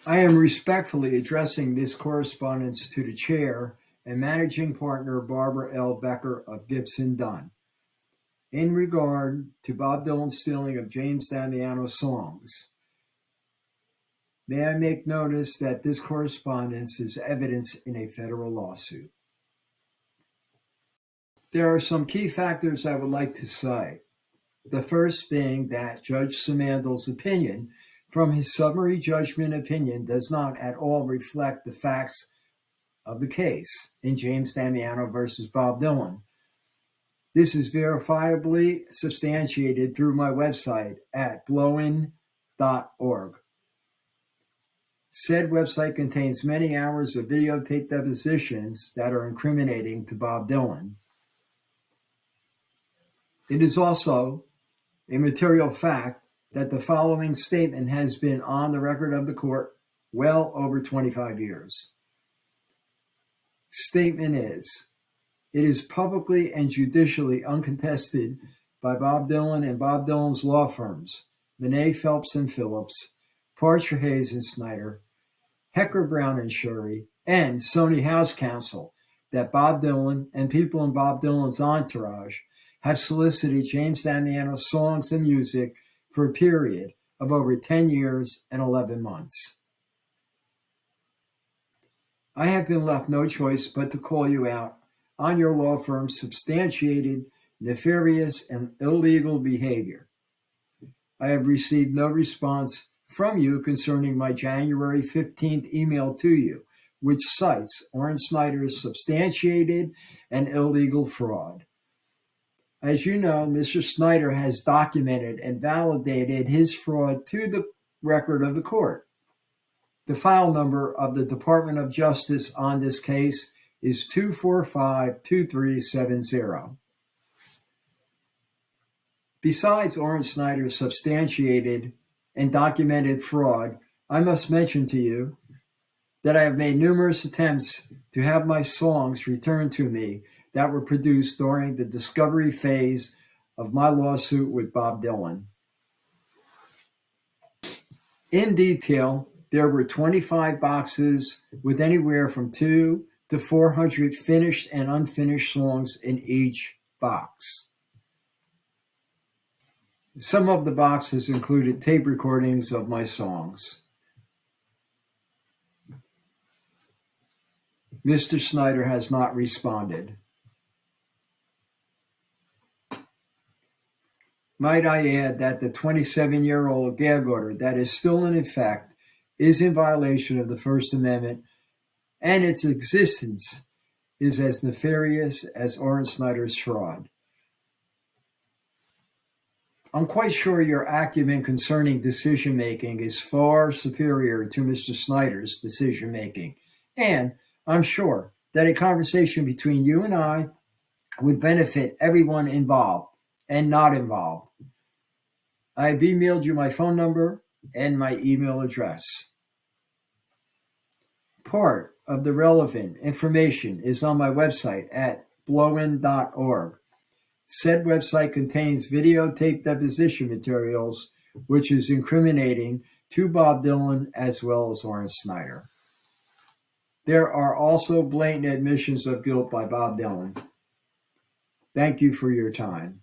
I am respectfully addressing this correspondence to the chair and managing partner Barbara L. Becker of Gibson, Dunn. In regard to Bob Dylan's stealing of James Damiano songs, may I make notice that this correspondence is evidence in a federal lawsuit. There are some key factors I would like to cite. The first being that Judge Simandl's opinion from his summary judgment opinion does not at all reflect the facts of the case in James Damiano versus Bob Dylan. This is verifiably substantiated through my website at blowin.org. Said website contains many hours of videotaped depositions that are incriminating to Bob Dylan. It is also a material fact that the following statement has been on the record of the court well over 25 years. Statement is, it is publicly and judicially uncontested by Bob Dylan and Bob Dylan's law firms, Monet, Phelps and Phillips, Parcher, Hayes and Snyder, Hecker, Brown and Shurey, and Sony House Counsel, that Bob Dylan and people in Bob Dylan's entourage have solicited James Damiano's songs and music for a period of over 10 years and 11 months. I have been left no choice but to call you out on your law firm's substantiated, nefarious, and illegal behavior. I have received no response from you concerning my January 15th email to you, which cites Oren Snyder's substantiated and illegal fraud. As you know, Mr. Snyder has documented and validated his fraud to the record of the court. The file number of the Department of Justice on this case is 245-2370. Besides Oren Snyder's substantiated and documented fraud, I must mention to you that I have made numerous attempts to have my songs returned to me that were produced during the discovery phase of my lawsuit with Bob Dylan. In detail, there were 25 boxes with anywhere from 200 to 400 finished and unfinished songs in each box. Some of the boxes included tape recordings of my songs. Mr. Snyder has not responded. Might I add that the 27-year-old gag order that is still in effect is in violation of the First Amendment, and its existence is as nefarious as Oren Snyder's fraud. I'm quite sure your acumen concerning decision-making is far superior to Mr. Snyder's decision-making, and I'm sure that a conversation between you and I would benefit everyone involved and not involved. I have emailed you my phone number and my email address. Part of the relevant information is on my website at blowin.org. Said website contains videotape deposition materials, which is incriminating to Bob Dylan as well as Oren Snyder. There are also blatant admissions of guilt by Bob Dylan. Thank you for your time.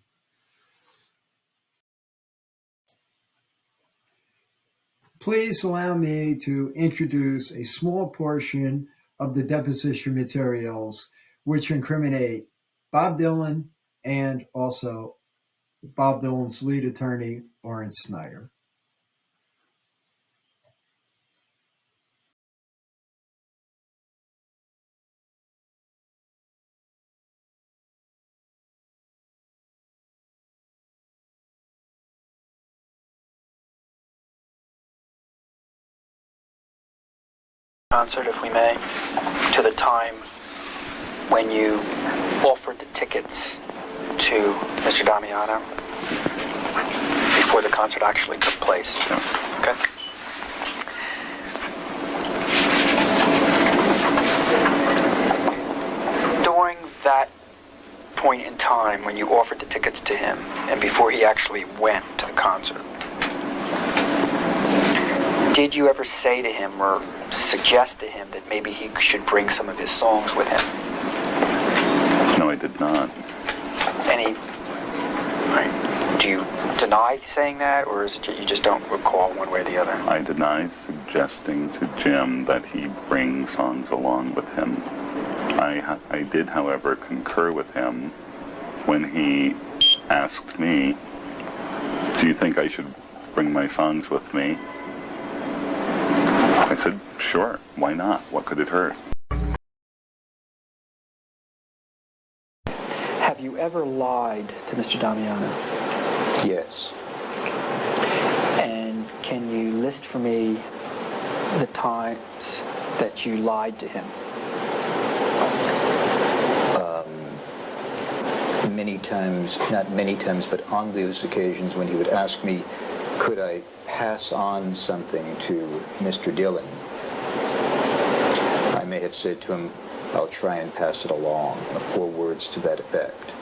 Please allow me to introduce a small portion of the deposition materials which incriminate Bob Dylan and also Bob Dylan's lead attorney, Oren Snyder. Concert, if we may, to the time when you offered the tickets to Mr. Damiano before the concert actually took place. Okay. During that point in time when you offered the tickets to him and before he actually went to the concert, Did you ever say to him or suggest to him that maybe he should bring some of his songs with him? No, I did not. Do you deny saying that, or is it you just don't recall one way or the other? I denied suggesting to Jim that he bring songs along with him. I did, however, concur with him when he asked me, do you think I should bring my songs with me? I said, sure, why not? What could it hurt? Have you ever lied to Mr. Damiano? Yes. And can you list for me the times that you lied to him? Many times, not many times, but on those occasions when he would ask me, could I pass on something to Mr. Dillon? I may have said to him, I'll try and pass it along, or words to that effect.